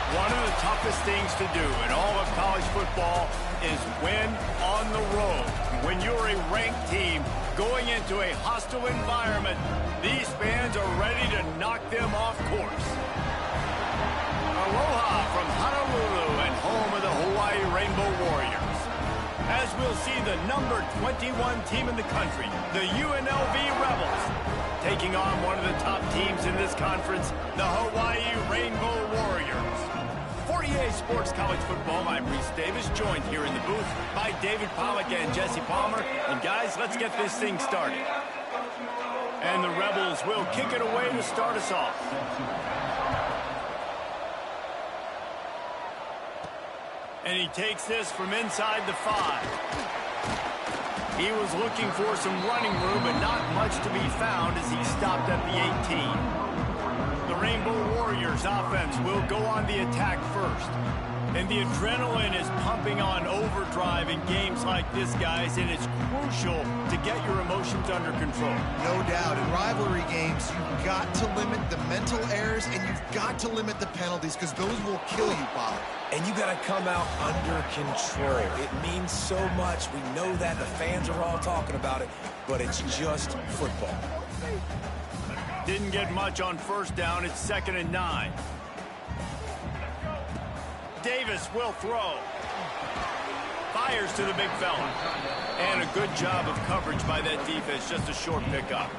One of the toughest things to do in all of college football is win on the road. When you're a ranked team going into a hostile environment, these fans are ready to knock them off course. Aloha from Honolulu and home of the Hawaii Rainbow Warriors. As we'll see the number 21 team in the country, the UNLV Rebels, taking on one of the top teams in this conference, the Hawaii Rainbow Warriors. 48 Sports College Football, I'm Reese Davis, joined here in the booth by David Pollack and Jesse Palmer. And guys, let's get this thing started. And the Rebels will kick it away to start us off. And he takes this from inside the 5. He was looking for some running room, but not much to be found as he stopped at the 18. The Rainbow Warriors offense will go on the attack first. And the adrenaline is pumping on overdrive in games like this, guys, and it's crucial to get your emotions under control. No doubt. In rivalry games, you've got to limit the mental errors, and you've got to limit the penalties, because those will kill you, Bob. And you got to come out under control. It means so much. We know that. The fans are all talking about it, but it's just football. Didn't get much on first down. It's 2nd and 9. Davis will throw. Fires to the big fella. And a good job of coverage by that defense. Just a short pickup.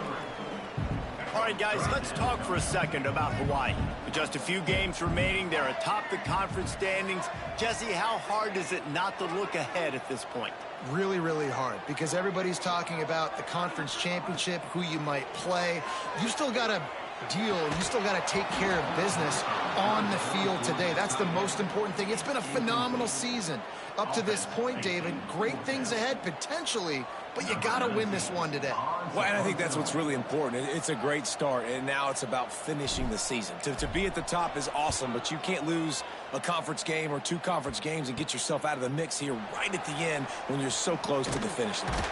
All right, guys, let's talk for a second about Hawaii. With just a few games remaining, they're atop the conference standings. Jesse, how hard is it not to look ahead at this point? Really, really hard, because everybody's talking about the conference championship, who you might play. You still got to deal, you still got to take care of business on the field today. That's the most important thing. It's been a phenomenal season up to this point, David. Great things ahead, potentially, but you got to win this one today. Well, and I think that's what's really important. It's a great start, and now it's about finishing the season. To be at the top is awesome, but you can't lose a conference game or 2 conference games and get yourself out of the mix here right at the end when you're so close to the finish line.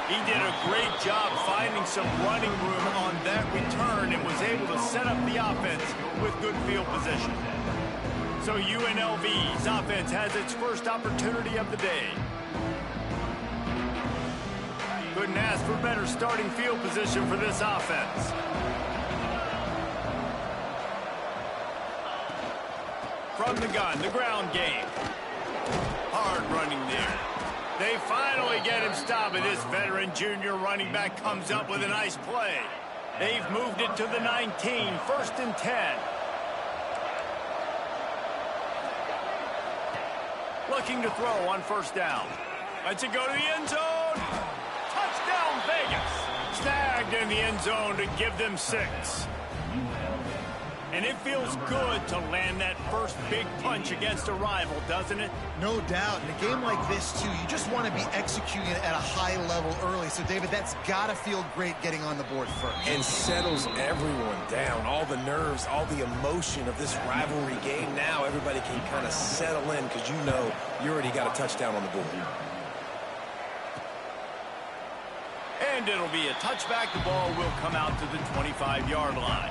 He did a great job finding some running room on that return and was able to set up the offense with good field position. So UNLV's offense has its first opportunity of the day. Couldn't ask for better starting field position for this offense. From the gun, the ground game. Hard running there. They finally get him stopped, and this veteran junior running back comes up with a nice play. They've moved it to the 19, 1st and 10. Looking to throw on first down. Lets it go to the end zone. Touchdown, Vegas. Snagged in the end zone to give them 6. And it feels good to land that first big punch against a rival, doesn't it? No doubt. In a game like this, too, you just want to be executing it at a high level early. So, David, that's got to feel great getting on the board first. And settles everyone down. All the nerves, all the emotion of this rivalry game. Now everybody can kind of settle in because you know you already got a touchdown on the board. And it'll be a touchback. The ball will come out to the 25-yard line.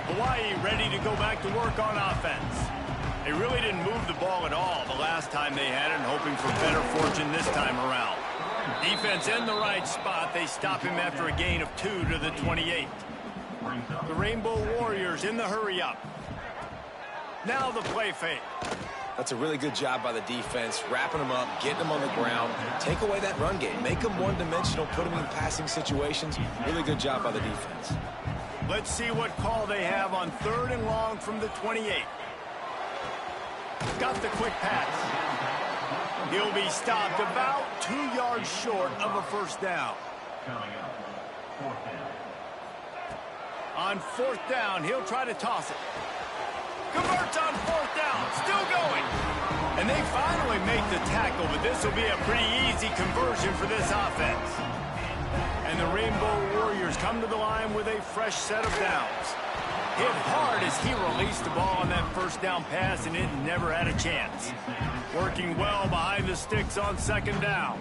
Hawaii ready to go back to work on offense. They really didn't move the ball at all the last time they had it, and hoping for better fortune this time around. Defense in the right spot. They stop him after a gain of 2 to the 28. The Rainbow Warriors in the hurry-up. Now the play fake. That's a really good job by the defense, wrapping them up, getting them on the ground. Take away that run game. Make them one-dimensional, put them in passing situations. Really good job by the defense. Let's see what call they have on 3rd and long from the 28. Got the quick pass. He'll be stopped about 2 yards short of a first down. On 4th down, he'll try to toss it. Converts on 4th down, still going. And they finally make the tackle, but this will be a pretty easy conversion for this offense. And the Rainbow Warriors come to the line with a fresh set of downs. Hit hard as he released the ball on that first down pass, and it never had a chance. Working well behind the sticks on 2nd down.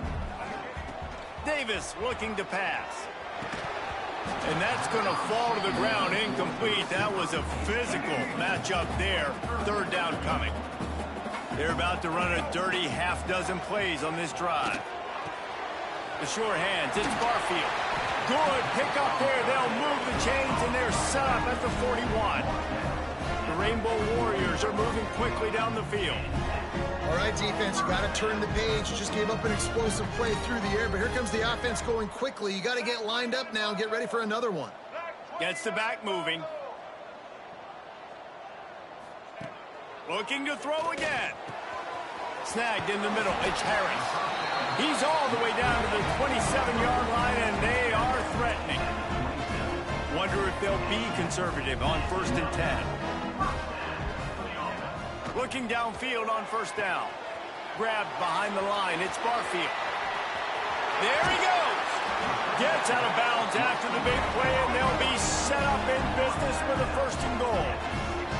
Davis looking to pass. And that's going to fall to the ground incomplete. That was a physical matchup there. Third down coming. They're about to run a dirty half-dozen plays on this drive. The sure hands, it's Barfield. Good pick up there. They'll move the chains, and they're set up at the 41. The Rainbow Warriors are moving quickly down the field. All right, defense, you got to turn the page. You just gave up an explosive play through the air, but here comes the offense going quickly. You got to get lined up now and get ready for another one. Gets the back moving. Looking to throw again. Snagged in the middle. It's Harris. He's all the way down to the 27-yard line, and they are threatening. Wonder if they'll be conservative on 1st and 10. Looking downfield on 1st down. Grabbed behind the line. It's Barfield. There he goes. Gets out of bounds after the big play, and they'll be set up in business with a 1st and goal.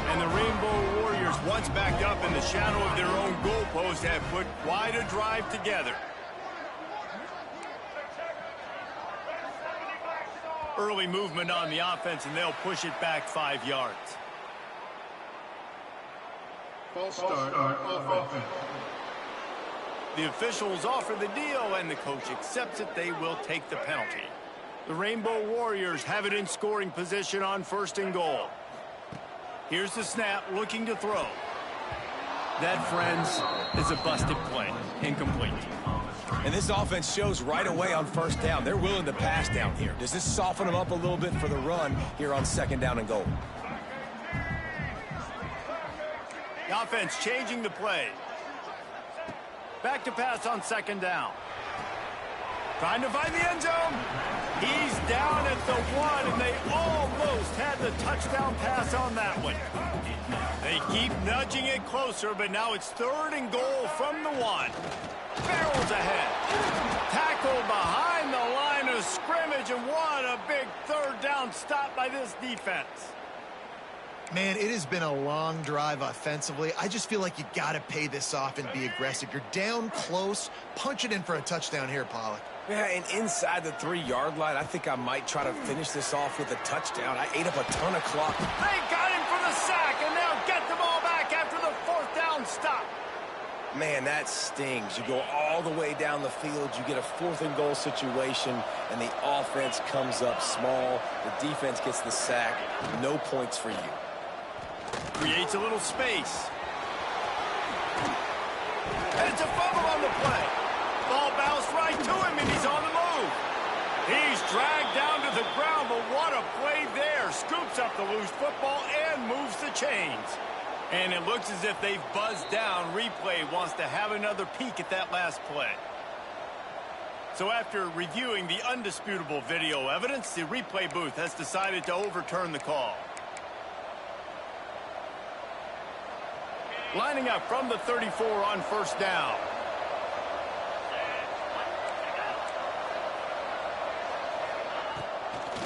And the Rainbow Warriors, once backed up in the shadow of their own goalpost, have put quite a drive together. Early movement on the offense, and they'll push it back 5 yards. False start offense. The officials offer the deal, and the coach accepts it. They will take the penalty. The Rainbow Warriors have it in scoring position on 1st and goal. Here's the snap, looking to throw. That, friends, is a busted play. Incomplete. And this offense shows right away on 1st down. They're willing to pass down here. Does this soften them up a little bit for the run here on 2nd down and goal? The offense changing the play. Back to pass on 2nd down. Trying to find the end zone. He's down at the 1, and they almost had the touchdown pass on that one. They keep nudging it closer, but now it's 3rd and goal from the 1. Barrels ahead. Tackled behind the line of scrimmage, and what a big 3rd down stop by this defense. Man, it has been a long drive offensively. I just feel like you got to pay this off and be aggressive. You're down close. Punch it in for a touchdown here, Pollock. Yeah, and inside the 3-yard line, I think I might try to finish this off with a touchdown. I ate up a ton of clock. They got him for the sack, and they'll get the ball back after the 4th down stop. Man, that stings. You go all the way down the field, you get a 4th and goal situation, and the offense comes up small. The defense gets the sack. No points for you. Creates a little space. And it's a fumble on the play. Ball bounced right to him, and he's on the move. He's dragged down to the ground, but what a play there. Scoops up the loose football and moves the chains. And it looks as if they've buzzed down. Replay wants to have another peek at that last play. So after reviewing the undisputable video evidence, the replay booth has decided to overturn the call. Lining up from the 34 on 1st down.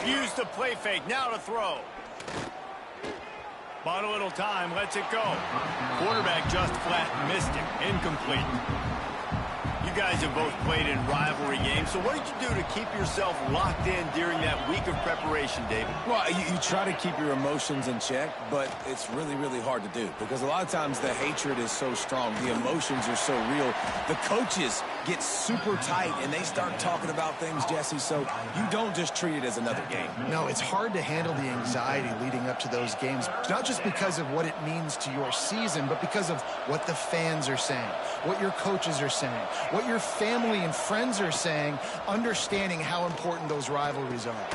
Use the play fake, now to throw. Bought a little time, lets it go. Quarterback just flat missed him, incomplete. You guys have both played in rivalry games, so what did you do to keep yourself locked in during that week of preparation, David? Well, you try to keep your emotions in check, but it's really, really hard to do because a lot of times the hatred is so strong. The emotions are so real. The coaches get super tight, and they start talking about things, Jesse, so you don't just treat it as another game. No, it's hard to handle the anxiety leading up to those games, not just because of what it means to your season, but because of what the fans are saying, what your coaches are saying, what your family and friends are saying, understanding how important those rivalries are.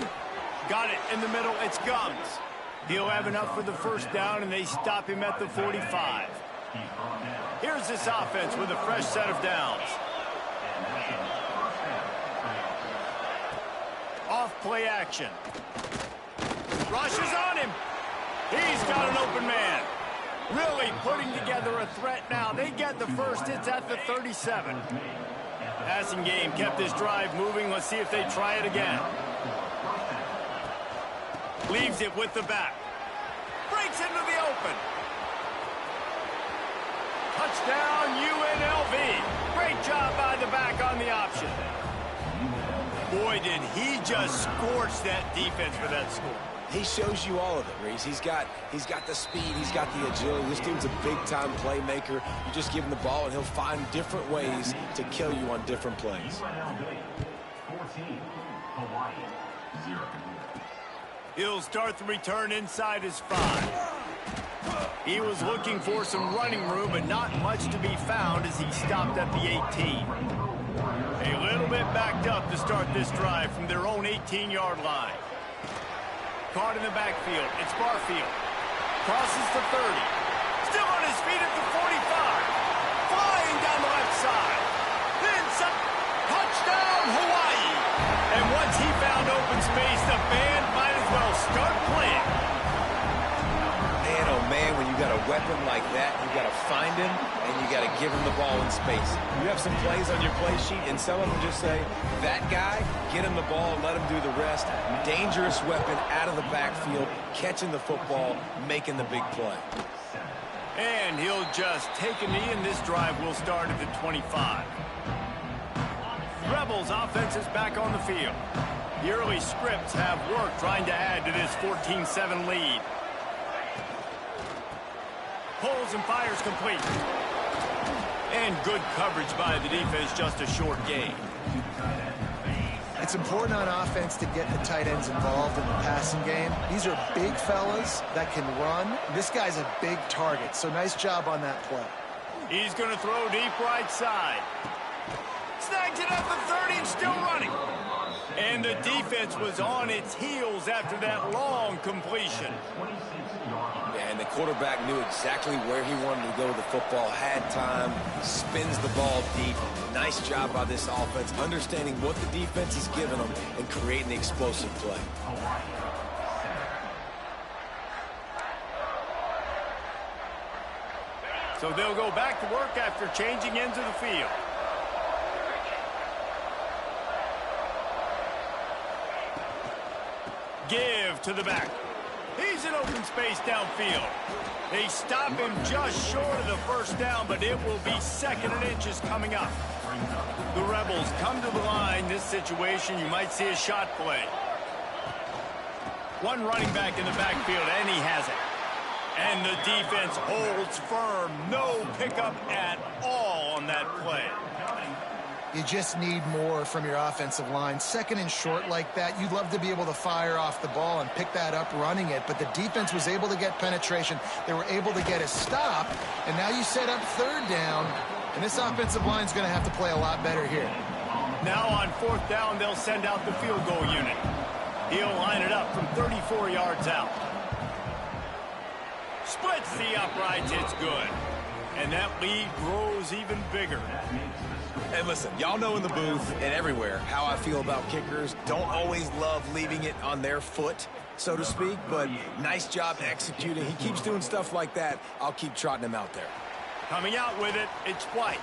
Got it in the middle, it's Gums. He'll have enough for the 1st down, and they stop him at the 45. Here's this offense with a fresh set of downs. Off play action. Rushes on him. He's got an open man. Really putting together a threat now. They get the 1st. It's at the 37. Passing game kept this drive moving. Let's see if they try it again. Leaves it with the back. Breaks into the open. Touchdown UNLV. Great job by the back on the option. Boy, did he just scorch that defense for that score. He shows you all of it, Reese. He's got the speed, he's got the agility. This dude's a big-time playmaker. You just give him the ball, and he'll find different ways to kill you on different plays. UNLV 14, Hawaii 0. He'll start the return inside his 5. He was looking for some running room, but not much to be found as he stopped at the 18. A little bit backed up to start this drive from their own 18-yard line. Caught in the backfield. It's Barfield. Crosses the 30. Still on his feet at the 45. Flying down the left side. Then some touchdown, Hawaii. And once he found open space, the band might as well start playing. Man, oh man, when you got a weapon like that, you got to find him and you got to give him the ball in space. You have some plays on your play sheet, and some of them just say, that guy, get him the ball, let him do the rest. Dangerous weapon out of the backfield, catching the football, making the big play. And he'll just take a knee, and this drive will start at the 25. Rebels offense is back on the field. The early scripts have worked trying to add to this 14-7 lead. Pulls and fires complete. And good coverage by the defense, just a short gain. It's important on offense to get the tight ends involved in the passing game. These are big fellas that can run. This guy's a big target, so nice job on that play. He's going to throw deep right side. Snags it at the 30 and still running. And the defense was on its heels after that long completion. And the quarterback knew exactly where he wanted to go with the football, had time, spins the ball deep. Nice job by this offense, understanding what the defense is giving them and creating the explosive play. So they'll go back to work after changing into the field. Give to the back. He's in open space downfield. They stop him just short of the first down, but it will be 2nd and inches coming up. The Rebels come to the line. This situation, you might see a shot play. One running back in the backfield, and he has it. And the defense holds firm. No pickup at all on that play. You just need more from your offensive line. 2nd and short like that, you'd love to be able to fire off the ball and pick that up running it, but the defense was able to get penetration. They were able to get a stop, and now you set up 3rd down, and this offensive line is going to have to play a lot better here. Now on 4th down, they'll send out the field goal unit. He'll line it up from 34 yards out. Splits the uprights, it's good. And that lead grows even bigger. And listen, y'all know in the booth and everywhere how I feel about kickers. Don't always love leaving it on their foot, so to speak, but nice job executing. He keeps doing stuff like that. I'll keep trotting him out there. Coming out with it, it's White.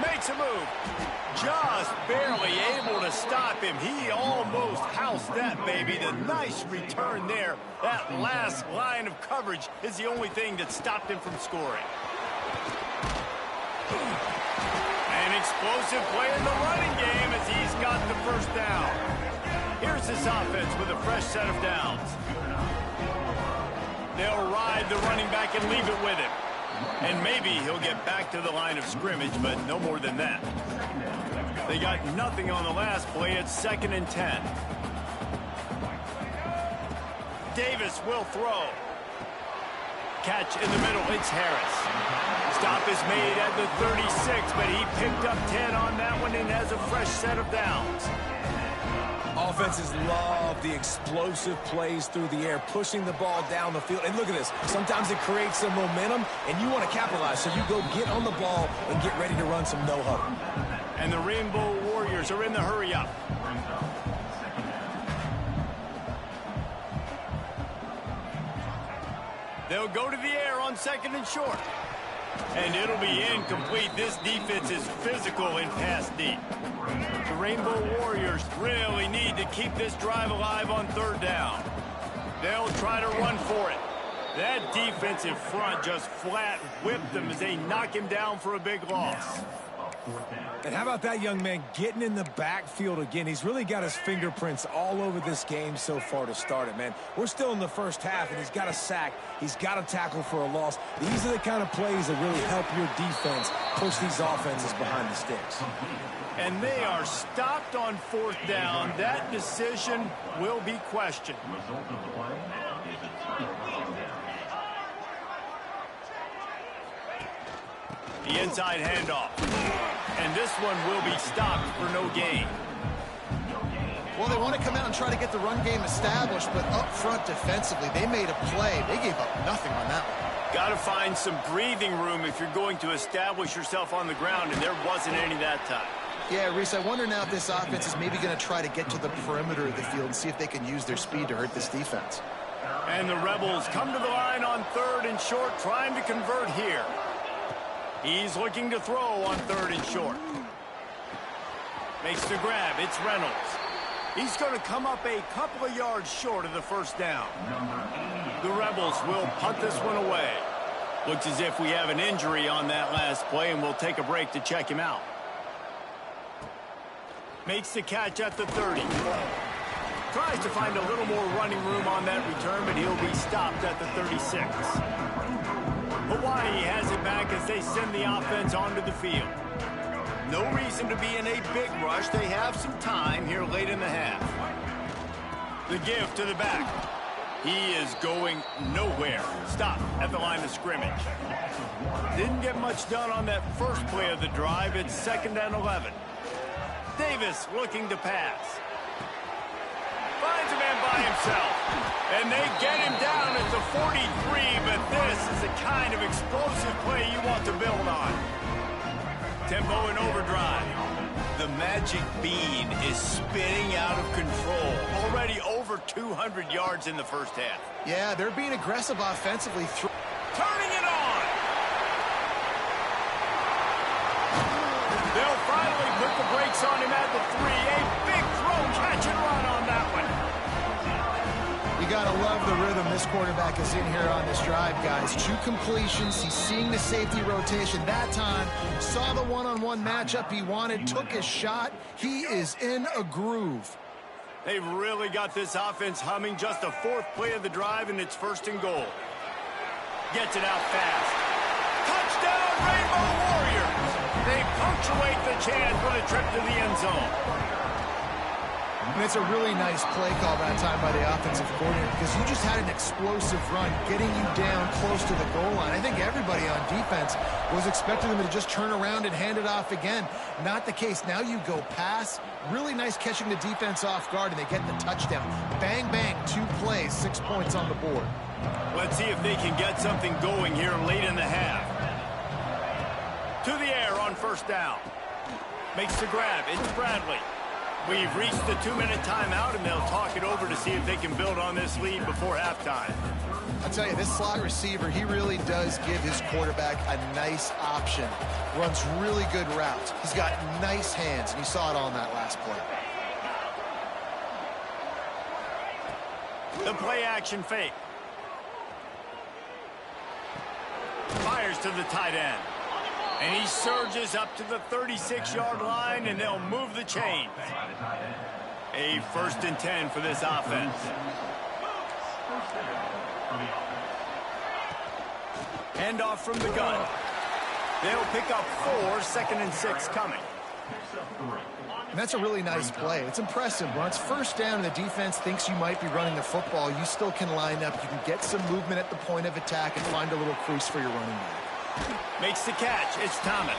Makes a move. Just barely able to stop him. He almost housed that baby. The nice return there. That last line of coverage is the only thing that stopped him from scoring. An explosive play in the running game as he's got the first down. Here's this offense with a fresh set of downs. They'll ride the running back and leave it with him. And maybe he'll get back to the line of scrimmage, but no more than that. They got nothing on the last play. It's 2nd and 10. Davis will throw. Catch in the middle. It's Harris. Stop is made at the 36, but he picked up 10 on that one and has a fresh set of downs. Offenses love the explosive plays through the air, pushing the ball down the field. And look at this. Sometimes it creates some momentum, and you want to capitalize. So you go get on the ball and get ready to run some no-huddle. And the Rainbow Warriors are in the hurry-up. They'll go to the air on 2nd and short. And it'll be incomplete. This defense is physical in pass deep. The Rainbow Warriors really need to keep this drive alive on 3rd down. They'll try to run for it. That defensive front just flat whipped them as they knock him down for a big loss. And how about that young man getting in the backfield again? He's really got his fingerprints all over this game so far to start it, man. We're still in the first half, and he's got a sack. He's got a tackle for a loss. These are the kind of plays that really help your defense push these offenses behind the sticks. And they are stopped on 4th down. That decision will be questioned. Result of the play is a touchdown. The inside handoff. And this one will be stopped for no gain. Well, they want to come out and try to get the run game established, but up front defensively, they made a play. They gave up nothing on that one. Got to find some breathing room if you're going to establish yourself on the ground, and there wasn't any that time. Yeah, Reese, I wonder now if this offense is maybe going to try to get to the perimeter of the field and see if they can use their speed to hurt this defense. And the Rebels come to the line on 3rd and short, trying to convert here. He's looking to throw on 3rd and short. Makes the grab. It's Reynolds. He's going to come up a couple of yards short of the 1st down. The Rebels will punt this one away. Looks as if we have an injury on that last play, and we'll take a break to check him out. Makes the catch at the 30. Tries to find a little more running room on that return, but he'll be stopped at the 36. Hawaii has it back as they send the offense onto the field. No reason to be in a big rush. They have some time here late in the half. The give to the back. He is going nowhere. Stop at the line of scrimmage. Didn't get much done on that first play of the drive. It's 2nd and 11. Davis looking to pass. Finds a man by himself. And they get him down at the 43, but this is the kind of explosive play you want to build on. Tempo and overdrive. The magic bean is spinning out of control. Already over 200 yards in the first half. Yeah, they're being aggressive offensively. Turning it on. They'll finally put the brakes on him at the 3. A big throw, catch and run on that one. You got to love the rhythm this quarterback is in here on this drive, guys. 2 completions. He's seeing the safety rotation that time. Saw the one-on-one matchup he wanted. Took his shot. He is in a groove. They've really got this offense humming. Just a 4th play of the drive, and it's 1st and goal. Gets it out fast. Touchdown, Rainbow Warriors! They punctuate the chance with a trip to the end zone. And it's a really nice play call that time by the offensive coordinator because you just had an explosive run getting you down close to the goal line. I think everybody on defense was expecting them to just turn around and hand it off again. Not the case. Now you go pass. Really nice catching the defense off guard, and they get the touchdown. Bang, bang, 2 plays, 6 points on the board. Let's see if they can get something going here late in the half. To the air on 1st down. Makes the grab. It's Bradley. We've reached the 2-minute timeout, and they'll talk it over to see if they can build on this lead before halftime. I'll tell you, this slot receiver, he really does give his quarterback a nice option. Runs really good routes. He's got nice hands, and you saw it on that last play. The play-action fake. Fires to the tight end. And he surges up to the 36-yard line, and they'll move the chains. A 1st and 10 for this offense. Handoff from the gun. They'll pick up 4, 2nd and 6 coming. And that's a really nice play. It's impressive. When it's 1st down and the defense thinks you might be running the football, you still can line up. You can get some movement at the point of attack and find a little crease for your running back. Makes the catch. It's Thomas.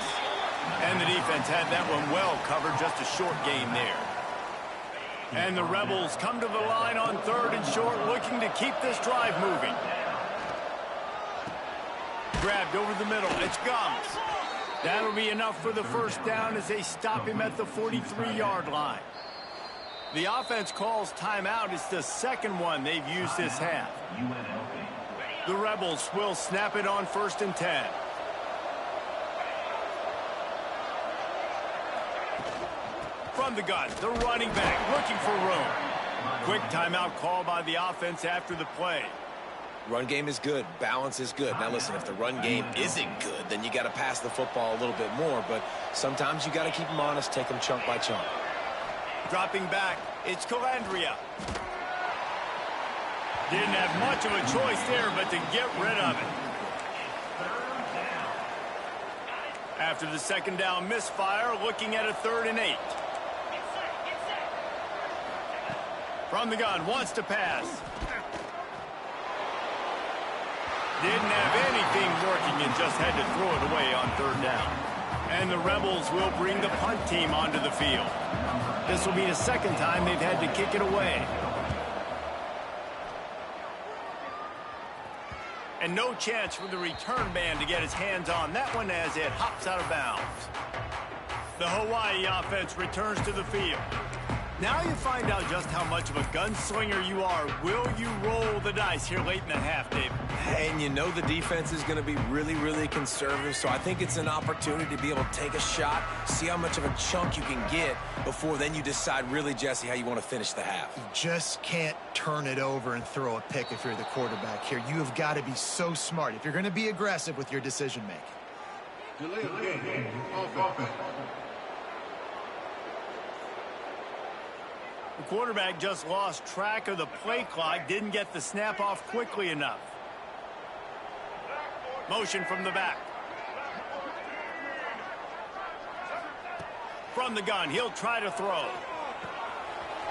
And the defense had that one well covered. Just a short gain there. And the Rebels come to the line on 3rd and short, looking to keep this drive moving. Grabbed over the middle. It's Gums. That'll be enough for the 1st down as they stop him at the 43-yard line. The offense calls timeout. It's the 2nd one they've used this half. The Rebels will snap it on 1st and 10. From the gun, the running back looking for room. Quick timeout call by the offense after the play. Run game is good. Balance is good. Now, listen, if the run game isn't good, then you got to pass the football a little bit more. But sometimes you got to keep them honest, take them chunk by chunk. Dropping back, it's Calandria. Didn't have much of a choice there, but to get rid of it. After the second down misfire, looking at a 3rd and 8. From the gun, wants to pass. Didn't have anything working and just had to throw it away on 3rd down. And the Rebels will bring the punt team onto the field. This will be the second time they've had to kick it away. And no chance for the return man to get his hands on that one as it hops out of bounds. The Hawaii offense returns to the field. Now you find out just how much of a gunslinger you are. Will you roll the dice here late in the half, David? And you know the defense is going to be really, really conservative, so I think it's an opportunity to be able to take a shot, see how much of a chunk you can get before then you decide really, Jesse, how you want to finish the half. You just can't turn it over and throw a pick if you're the quarterback here. You have got to be so smart if you're going to be aggressive with your decision-making. Delay of game. Offense. The quarterback just lost track of the play clock, didn't get the snap off quickly enough. Motion from the back. From the gun, he'll try to throw.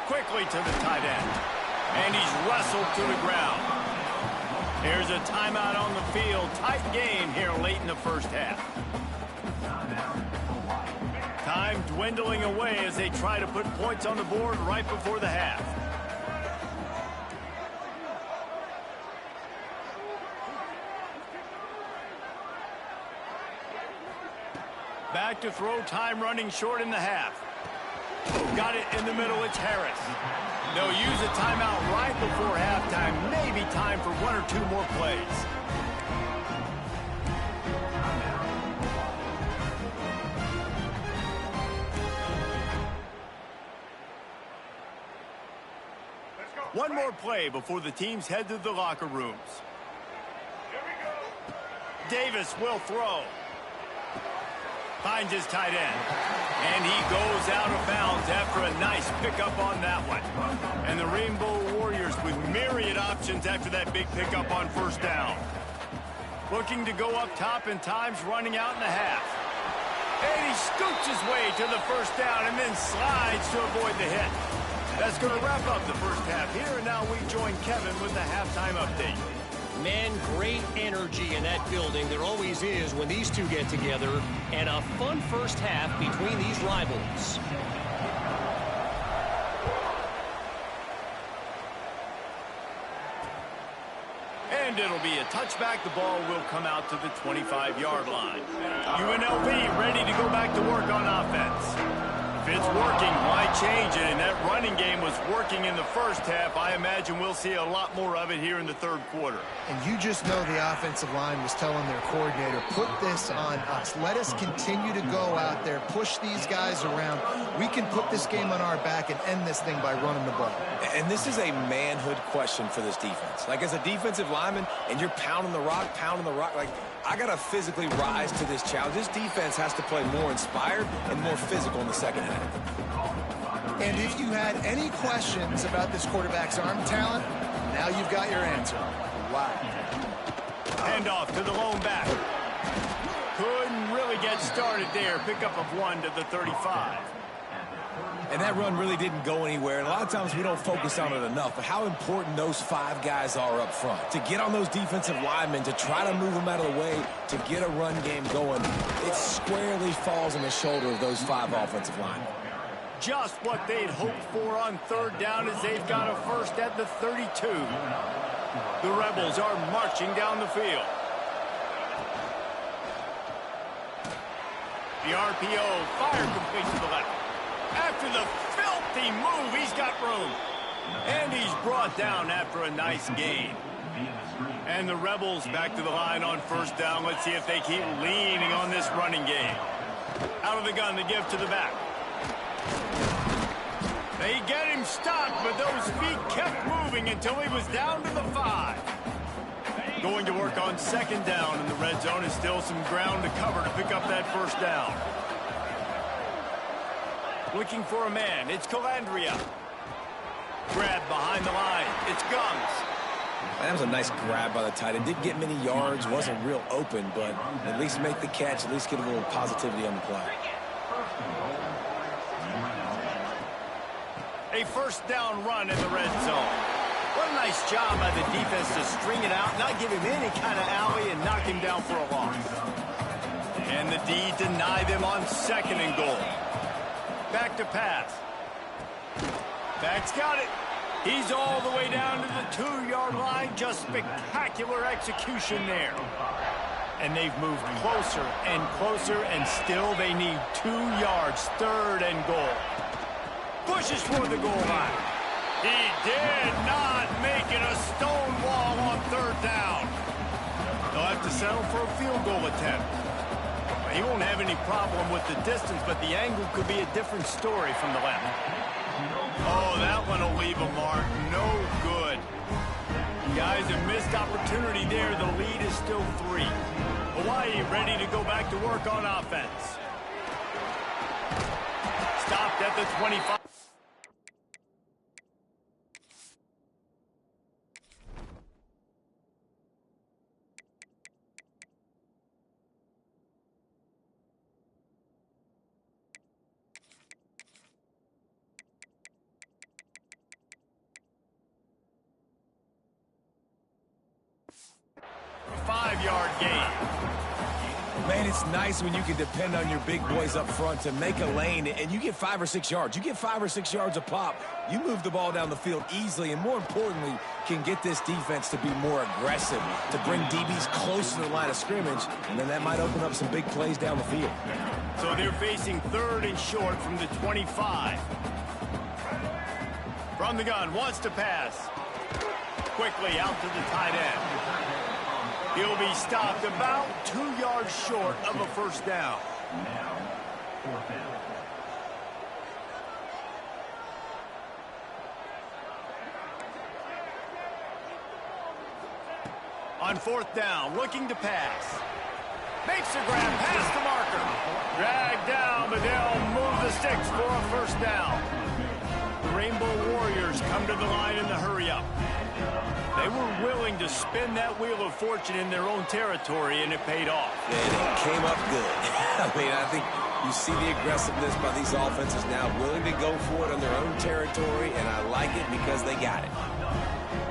Quickly to the tight end. And he's wrestled to the ground. Here's a timeout on the field. Tight game here late in the first half. Time dwindling away as they try to put points on the board right before the half. Back to throw, time running short in the half. Got it in the middle, it's Harris. They'll use a timeout right before halftime. Maybe time for 1 or 2 more plays. One more play before the teams head to the locker rooms. Davis will throw. Finds his tight end. And he goes out of bounds after a nice pickup on that one. And the Rainbow Warriors with myriad options after that big pickup on first down. Looking to go up top and time's running out in the half. And he scoots his way to the first down and then slides to avoid the hit. That's going to wrap up the first half here, and now we join Kevin with the halftime update. Man, great energy in that building. There always is when these two get together, and a fun first half between these rivals. And it'll be a touchback. The ball will come out to the 25-yard line. UNLV ready to go back to work on offense. If it's working, why change it? And that running game was working in the first half. I imagine we'll see a lot more of it here in the third quarter. And you just know the offensive line was telling their coordinator, put this on us. Let us continue to go out there, push these guys around. We can put this game on our back and end this thing by running the ball. And this is a manhood question for this defense. Like, as a defensive lineman, and you're pounding the rock, like, I got to physically rise to this challenge. This defense has to play more inspired and more physical in the second half. And if you had any questions about this quarterback's arm talent, now you've got your answer. Wow. Hand off to the lone back. Couldn't really get started there. Pickup of 1 to the 35. And that run really didn't go anywhere. And a lot of times we don't focus on it enough. But how important those 5 guys are up front. To get on those defensive linemen, to try to move them out of the way, to get a run game going, it squarely falls on the shoulder of those 5 offensive linemen. Just what they'd hoped for on third down as they've got a first at the 32. The Rebels are marching down the field. The RPO fire complete to the left. After the filthy move, he's got room. And he's brought down after a nice gain. And the Rebels back to the line on first down. Let's see if they keep leaning on this running game. Out of the gun, the give to the back. They get him stopped, but those feet kept moving until he was down to the 5. Going to work on second down in the red zone, and still some ground to cover to pick up that first down. Looking for a man. It's Calandria. Grab behind the line. It's Gums. That was a nice grab by the tight end. Didn't get many yards, wasn't real open, but at least make the catch, at least get a little positivity on the play. A first down run in the red zone. What a nice job by the defense to string it out, not give him any kind of alley, and knock him down for a loss. And the D deny them on second and goal. Back to pass. Back's got it. He's all the way down to the 2-yard line. Just spectacular execution there. And they've moved closer and closer, and still they need 2 yards. Third and goal. Pushes for the goal line. He did not make it a stone wall on third down. They'll have to settle for a field goal attempt. He won't have any problem with the distance, but the angle could be a different story from the left. Oh, that one will leave a mark. No good. Guys, a missed opportunity there. The lead is still 3. Hawaii ready to go back to work on offense. Stopped at the 25. Five-yard gain. Man, it's nice when you can depend on your big boys up front to make a lane, and you get 5 or 6 yards. You get 5 or 6 yards a pop. You move the ball down the field easily, and more importantly, can get this defense to be more aggressive, to bring DBs close to the line of scrimmage, and then that might open up some big plays down the field. So they're facing third and short from the 25. From the gun, wants to pass. Quickly out to the tight end. He'll be stopped about 2 yards short of a first down. Now, fourth down. On fourth down, looking to pass. Makes a grab past the marker. Dragged down, but they'll move the sticks for a first down. The Rainbow Warriors come to the line in the hurry-up. They were willing to spin that wheel of fortune in their own territory, and it paid off. And it came up good. I mean, I think you see the aggressiveness by these offenses now, willing to go for it on their own territory, and I like it because they got it.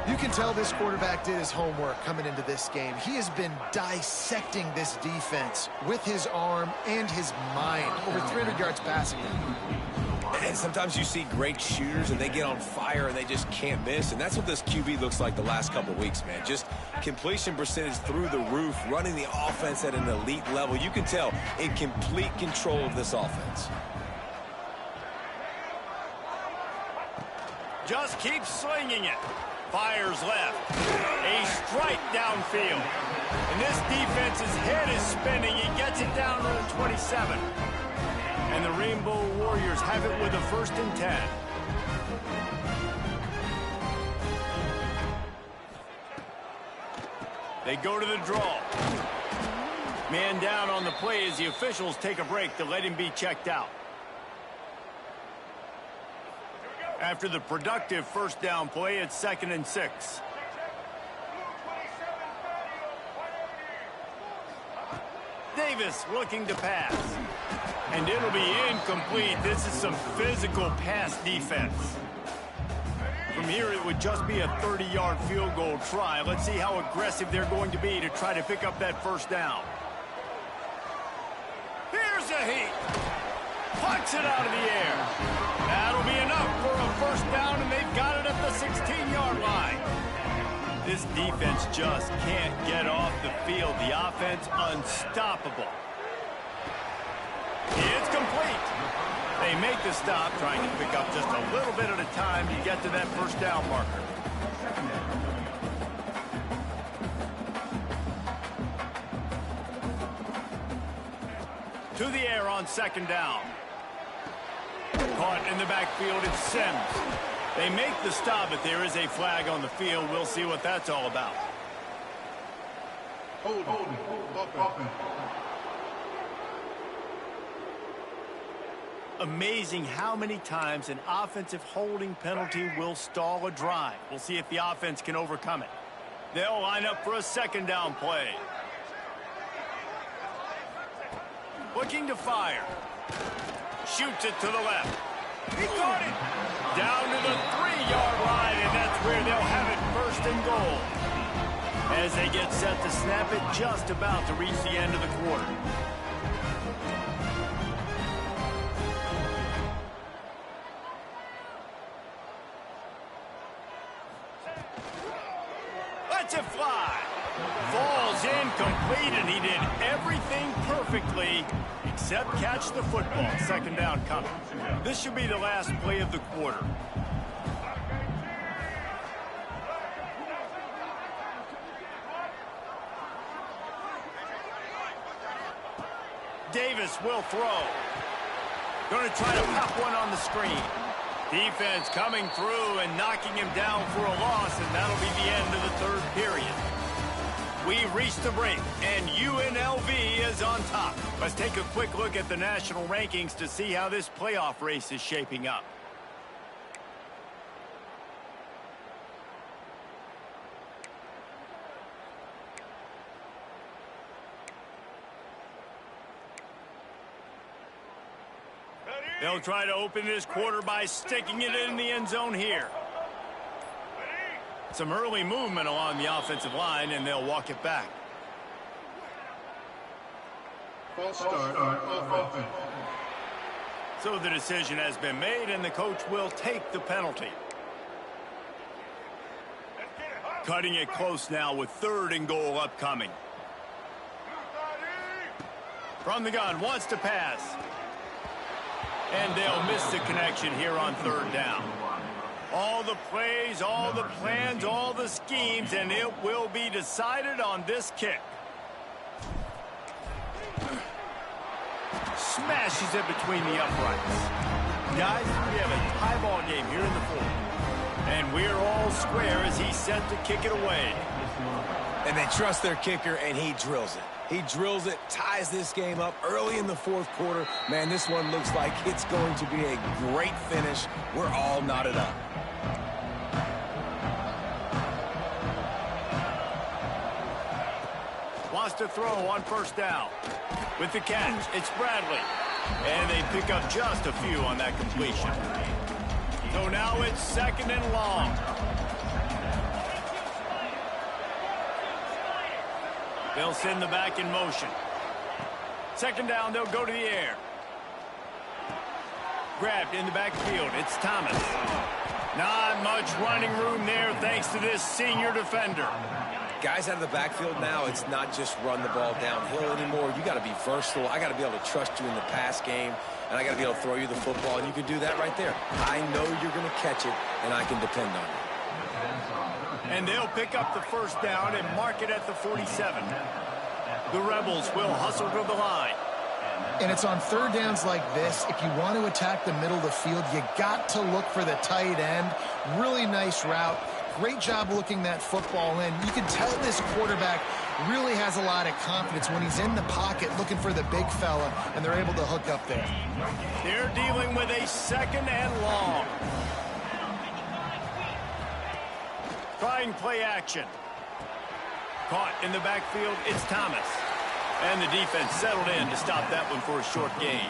You can tell this quarterback did his homework coming into this game. He has been dissecting this defense with his arm and his mind. Over 300 yards passing. And sometimes you see great shooters and they get on fire and they just can't miss. And that's what this QB looks like the last couple of weeks, man. Just completion percentage through the roof, running the offense at an elite level. You can tell in complete control of this offense. Just keeps slinging it. Fires left. A strike downfield. And this defense's head is spinning. He gets it down to the 27. And the Rainbow Warriors have it with a 1st and 10. They go to the draw. Man down on the play as the officials take a break to let him be checked out. After the productive first down play, it's 2nd and 6. Davis looking to pass. And it'll be incomplete. This is some physical pass defense. From here, it would just be a 30-yard field goal try. Let's see how aggressive they're going to be to try to pick up that first down. Here's a heat. Puts it out of the air. That'll be enough for a first down, and they've got it at the 16-yard line. This defense just can't get off the field. The offense unstoppable. It's complete. They make the stop, trying to pick up just a little bit at a time to get to that first down marker. To the air on 2nd down. Caught in the backfield, it's Sims. They make the stop, but there is a flag on the field. We'll see what that's all about. Holding. Offense. Amazing how many times an offensive holding penalty will stall a drive. We'll see if the offense can overcome it. They'll line up for a second down play. Looking to fire. Shoots it to the left. He caught it. Down to the 3-yard line, and that's where they'll have it, first and goal. As they get set to snap it, just about to reach the end of the quarter. Lets it fly. Falls incomplete, and he did everything perfectly except catch the football. Second down coming. This should be the last play of the quarter. Davis will throw. Going to try to pop one on the screen. Defense coming through and knocking him down for a loss, and that'll be the end of the third period. We've reached the break, and UNLV is on top. Let's take a quick look at the national rankings to see how this playoff race is shaping up. They'll try to open this quarter by sticking it in the end zone here. Some early movement along the offensive line, and they'll walk it back. False start. Offense. So the decision has been made, and the coach will take the penalty. Cutting it close now with third and goal upcoming. From the gun, wants to pass. And they'll miss the connection here on third down. All the plays, all the plans, all the schemes, and it will be decided on this kick. Smashes it between the uprights. Guys, we have a tie ball game here in the fourth. And we're all square as he's set to kick it away. And they trust their kicker, and he drills it. He drills it, ties this game up early in the fourth quarter. Man, this one looks like it's going to be a great finish. We're all knotted up. Wants to throw on first down. With the catch, it's Bradley. And they pick up just a few on that completion. So now it's second and long. They'll send the back in motion. Second down, they'll go to the air. Grabbed in the backfield, it's Thomas. Not much running room there thanks to this senior defender. Guys out of the backfield now, it's not just run the ball downhill anymore. You got to be versatile. I got to be able to trust you in the pass game, and I got to be able to throw you the football, and you can do that right there. I know you're going to catch it, and I can depend on you. And they'll pick up the first down and mark it at the 47. The Rebels will hustle to the line. And it's on third downs like this. If you want to attack the middle of the field, you got to look for the tight end. Really nice route. Great job looking that football in. You can tell this quarterback really has a lot of confidence when he's in the pocket looking for the big fella, and they're able to hook up there. They're dealing with a second and long. Trying play action. Caught in the backfield, it's Thomas. And the defense settled in to stop that one for a short gain.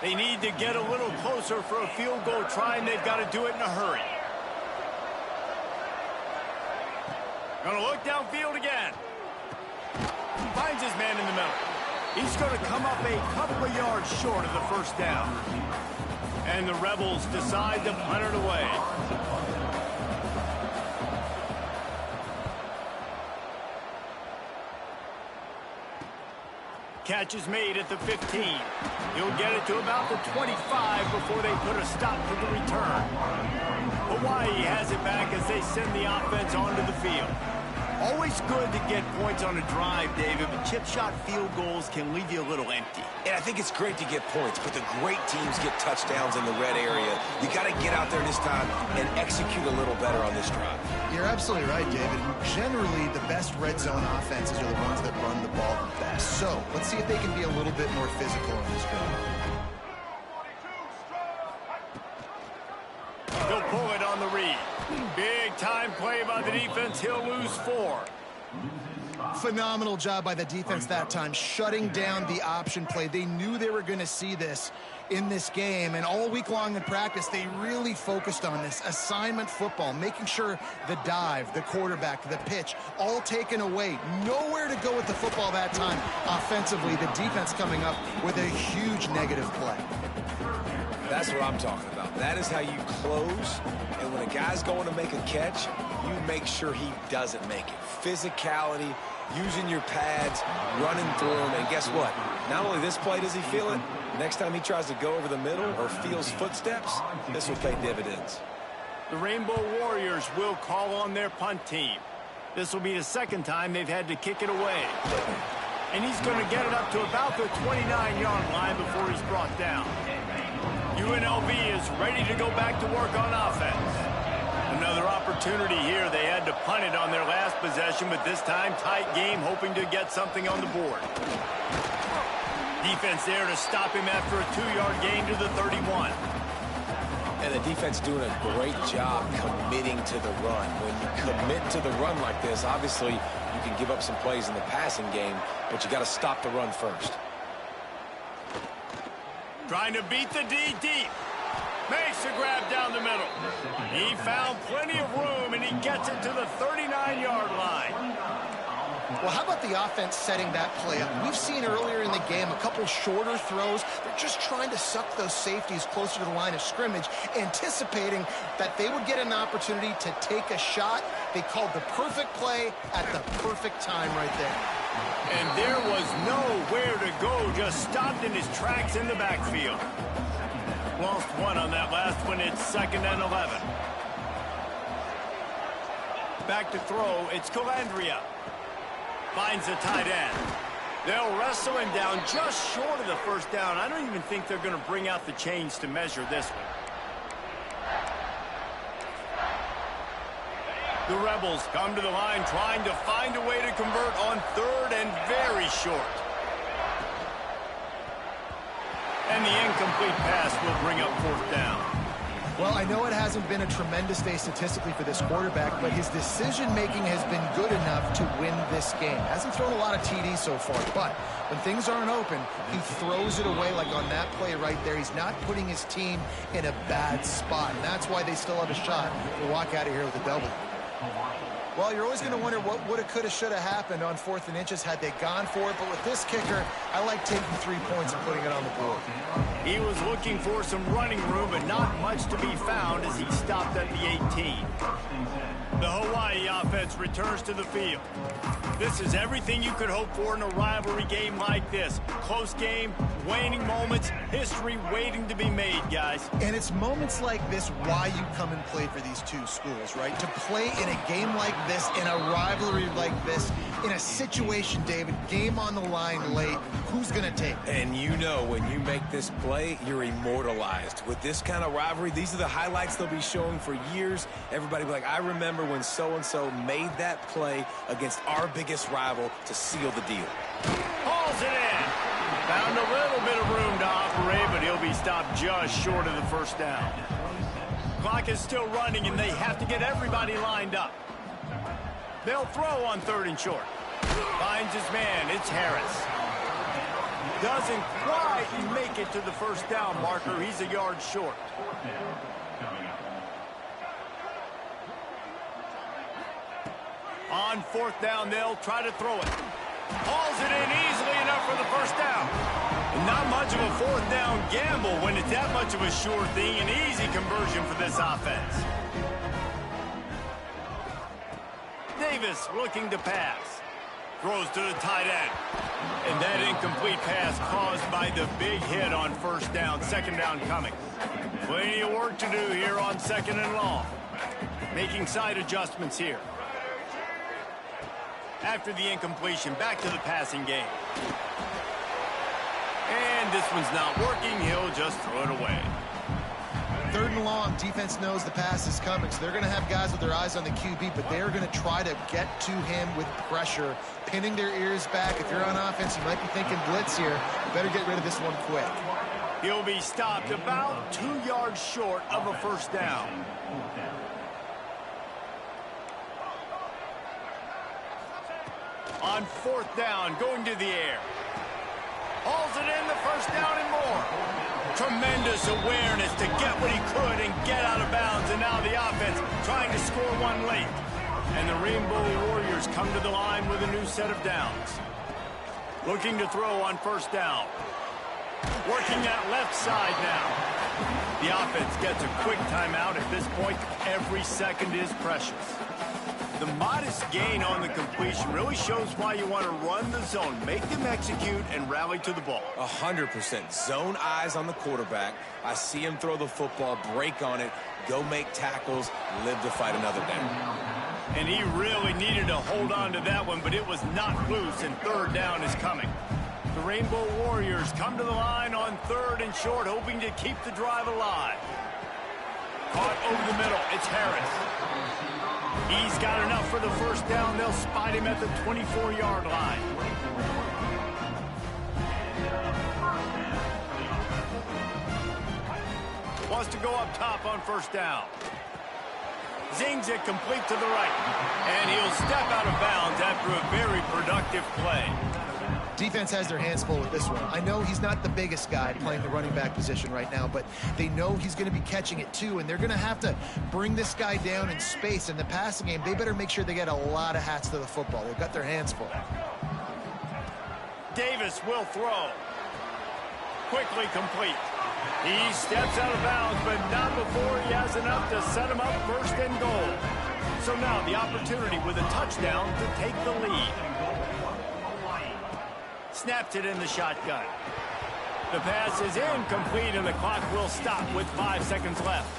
They need to get a little closer for a field goal try, and they've got to do it in a hurry. Gonna look downfield again. Finds his man in the middle. He's going to come up a couple of yards short of the first down. And the Rebels decide to punt it away. Catch is made at the 15. He'll get it to about the 25 before they put a stop to the return. Hawaii has it back as they send the offense onto the field. Always good to get points on a drive, David, but chip shot field goals can leave you a little empty. And I think it's great to get points, but the great teams get touchdowns in the red area. You got to get out there this time and execute a little better on this drive. You're absolutely right, David. Generally, the best red zone offenses are the ones that run the ball the best. So let's see if they can be a little bit more physical on this drive. He'll pull it on the read. Big time play by the defense. He'll lose 4. Phenomenal job by the defense that time, shutting down the option play. They knew they were going to see this in this game, and all week long in practice, they really focused on this assignment football, making sure the dive, the quarterback, the pitch, all taken away. Nowhere to go with the football that time. Offensively, the defense coming up with a huge negative play. That's what I'm talking about. That is how you close, and when a guy's going to make a catch, you make sure he doesn't make it. Physicality, using your pads, running through them, and guess what? Not only this play does he feel it, next time he tries to go over the middle or feels footsteps, this will pay dividends. The Rainbow Warriors will call on their punt team. This will be the second time they've had to kick it away. And he's going to get it up to about the 29-yard line before he's brought down. UNLV is ready to go back to work on offense. Another opportunity here. They had to punt it on their last possession, but this time tight game, hoping to get something on the board. Defense there to stop him after a 2-yard gain to the 31. And the defense doing a great job committing to the run. When you commit to the run like this, obviously you can give up some plays in the passing game, but you got to stop the run first. Trying to beat the D deep. Makes a grab down the middle. He found plenty of room, and he gets it to the 39-yard line. Well, how about the offense setting that play up? We've seen earlier in the game a couple shorter throws. They're just trying to suck those safeties closer to the line of scrimmage, anticipating that they would get an opportunity to take a shot. They called the perfect play at the perfect time right there. And there was nowhere to go, just stopped in his tracks in the backfield. Lost 1 on that last one. It's 2nd and 11. Back to throw. It's Calandria. Finds the tight end. They'll wrestle him down just short of the first down. I don't even think they're going to bring out the chains to measure this one. The Rebels come to the line trying to find a way to convert on 3rd and very short. And the incomplete pass will bring up 4th down. Well, I know it hasn't been a tremendous day statistically for this quarterback, but his decision-making has been good enough to win this game. Hasn't thrown a lot of TDs so far, but when things aren't open, he throws it away like on that play right there. He's not putting his team in a bad spot, and that's why they still have a shot to walk out of here with a W. Well, you're always going to wonder what woulda, coulda, shoulda happened on 4th and inches had they gone for it. But with this kicker, I like taking 3 points and putting it on the board. He was looking for some running room, but not much to be found as he stopped at the 18. The Hawaii offense returns to the field. This is everything you could hope for in a rivalry game like this. Close game, waning moments, history waiting to be made, guys. And it's moments like this why you come and play for these two schools, right? To play in a game like this, in a rivalry like this, in a situation, David, game on the line late, who's going to take it? And you know when you make this play, you're immortalized. With this kind of rivalry, these are the highlights they'll be showing for years. Everybody will be like, I remember when so-and-so made that play against our biggest rival to seal the deal. Hauls it in. Found a little bit of room to operate, but he'll be stopped just short of the first down. Clock is still running, and they have to get everybody lined up. They'll throw on 3rd and short. Finds his man. It's Harris. Doesn't quite make it to the first down marker. He's a yard short. On 4th down, they'll try to throw it. Hauls it in easily enough for the first down. Not much of a 4th down gamble when it's that much of a sure thing. An easy conversion for this offense. Davis looking to pass. Throws to the tight end. And that incomplete pass caused by the big hit on 1st down. 2nd down coming. Plenty of work to do here on 2nd and long. Making side adjustments here. After the incompletion, back to the passing game. And this one's not working. He'll just throw it away. 3rd and long, defense knows the pass is coming, so they're going to have guys with their eyes on the QB, but they're going to try to get to him with pressure, pinning their ears back. If you're on offense, you might be thinking blitz here. Better get rid of this one quick. He'll be stopped about 2 yards short of a first down. On 4th down, going to the air. Hauls it in, the first down and more. Tremendous awareness to get what he could and get out of bounds. And now the offense trying to score one late. And the Rainbow Warriors come to the line with a new set of downs. Looking to throw on 1st down. Working that left side now. The offense gets a quick timeout. At this point, every second is precious. The modest gain on the completion really shows why you want to run the zone, make them execute, and rally to the ball. 100%. Zone eyes on the quarterback. I see him throw the football, break on it, go make tackles, live to fight another down. And he really needed to hold on to that one, but it was not loose, and 3rd down is coming. The Rainbow Warriors come to the line on 3rd and short, hoping to keep the drive alive. Caught over the middle. It's Harris. He's got enough for the first down. They'll spot him at the 24-yard line. Wants to go up top on 1st down. Zings it complete to the right. And he'll step out of bounds after a very productive play. Defense has their hands full with this one. I know he's not the biggest guy playing the running back position right now, but they know he's going to be catching it too, and they're going to have to bring this guy down in space. In the passing game, they better make sure they get a lot of hats to the football. They've got their hands full. Davis will throw. Quickly complete. He steps out of bounds, but not before he has enough to set him up 1st and goal. So now the opportunity with a touchdown to take the lead. Snapped it in the shotgun. The pass is incomplete, and the clock will stop with 5 seconds left.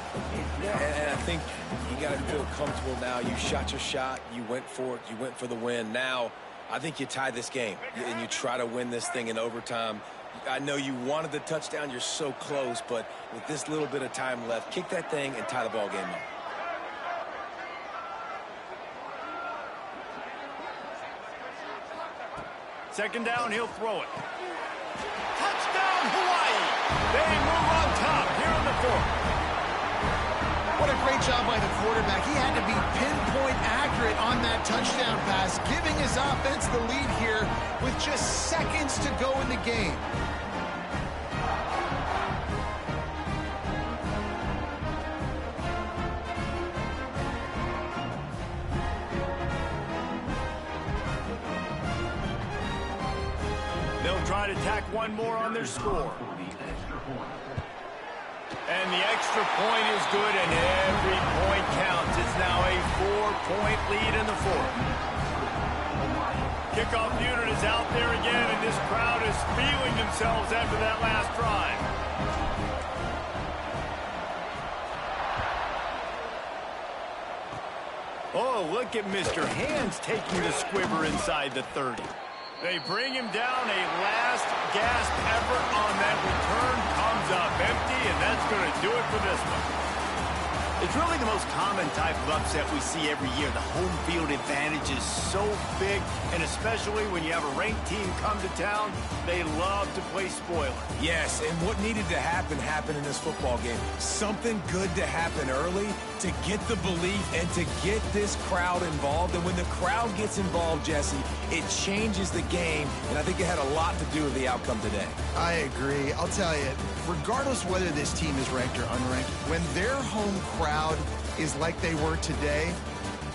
Yeah, and I think you got to feel comfortable now. You shot your shot. You went for it. You went for the win. Now, I think you tie this game, and you try to win this thing in overtime. I know you wanted the touchdown. You're so close, but with this little bit of time left, kick that thing and tie the ball game up. Second down, he'll throw it. Touchdown, Hawaii! They move on top here in the 4th. What a great job by the quarterback. He had to be pinpoint accurate on that touchdown pass, giving his offense the lead here with just seconds to go in the game. Try to tack one more on their score. And the extra point is good, and every point counts. It's now a 4-point lead in the 4th. Kickoff unit is out there again, and this crowd is feeling themselves after that last drive. Oh, look at Mr. Hands taking the squibber inside the 30. They bring him down, a last gasp effort on that return comes up empty, and that's going to do it for this one. It's really the most common type of upset we see every year. The home field advantage is so big, and especially when you have a ranked team come to town, they love to play spoiler. Yes, and what needed to happen happened in this football game. Something good to happen early to get the belief and to get this crowd involved. And when the crowd gets involved, Jesse, it changes the game, and I think it had a lot to do with the outcome today. I agree. I'll tell you, regardless whether this team is ranked or unranked, when their home crowd is like they were today,